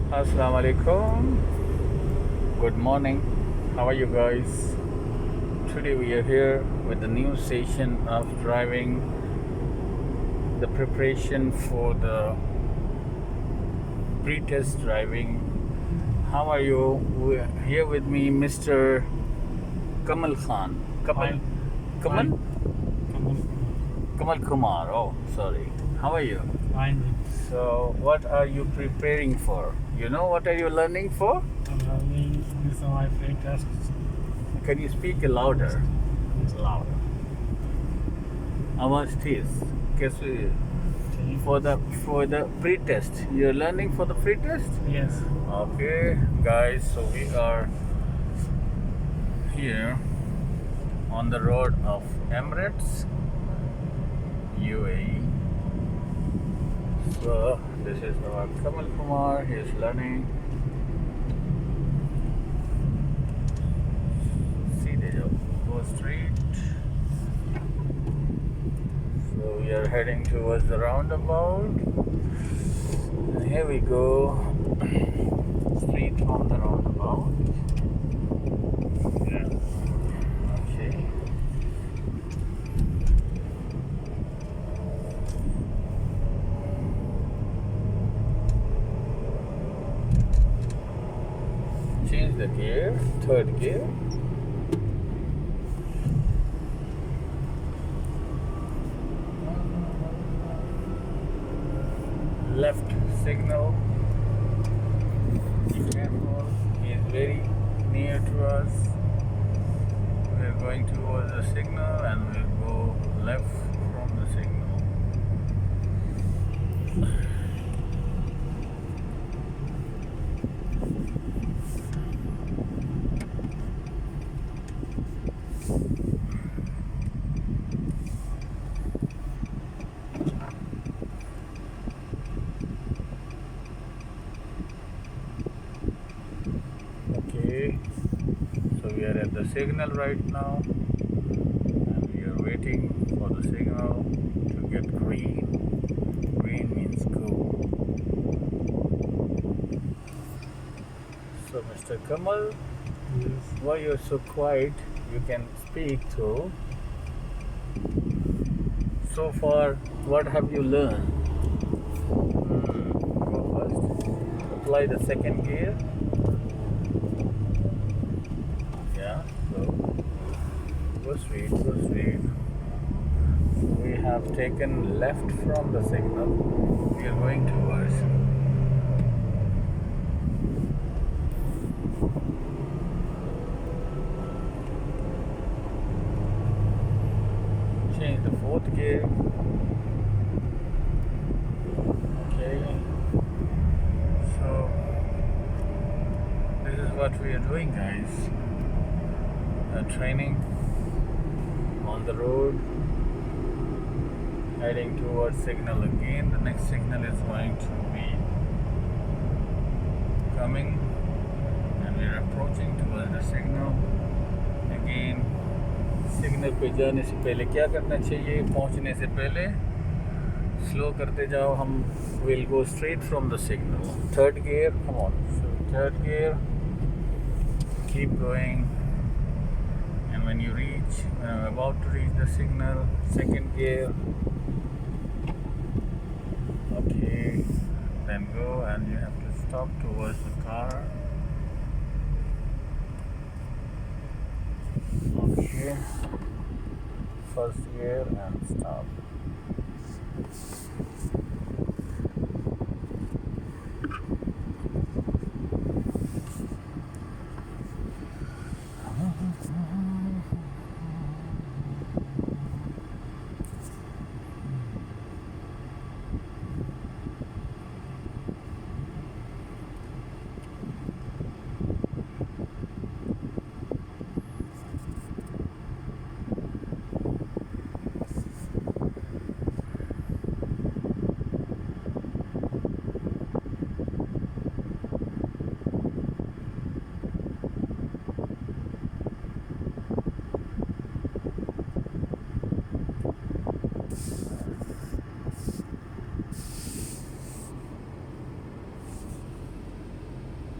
Assalamu alaikum. Good morning. How are you guys? Today we are here with the new session of driving, the preparation for the pre-test driving. How are you? We're here with me, Mr. Kamal Khan. Kamal, Fine. Kamal, Kamal. Kamal Kumar. Oh, sorry. How are you? Fine. So, what are you preparing for? You know what are you learning for? I'm learning this on my free tests. Can you speak louder? Louder. आवाज तेज कैसे for the pre-test you're learning for the pre-test. Yes. Okay guys, so we are here on the road of Emirates UAE. So this is our Kamal Kumar. He is learning. सीधे जाओ, go straight. So we are heading towards the roundabout. And here we go, straight from the roundabout. Yeah. Okay. Change the gear, third gear. Left signal. Be careful. He is very near to us. We are going towards the signal and we'll go left from the signal. Okay, so we are at the signal right now and we are waiting for the signal to get green. Green means go. So Mr. Kamal, Yes. why you're so quiet? You can speak too. So far, what have you learned? Go first. Apply the second gear. Yeah, go straight, go straight. We have taken left from the signal. We are going towards. Change the fourth gear. Okay. So this is what we are doing, guys. Training on the road, heading towards signal again. The next signal is going to be coming and we are approaching towards the signal again. Signal पे जाने से पहले क्या करना चाहिए? पहुंचने से पहले स्लो करते जाओ. हम will go straight from the signal. Third gear, come on. Third gear, keep going. When you reach, when I'm about to reach the signal, second gear. Okay, then go and you have to stop towards the car. Okay, first gear and stop.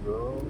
go.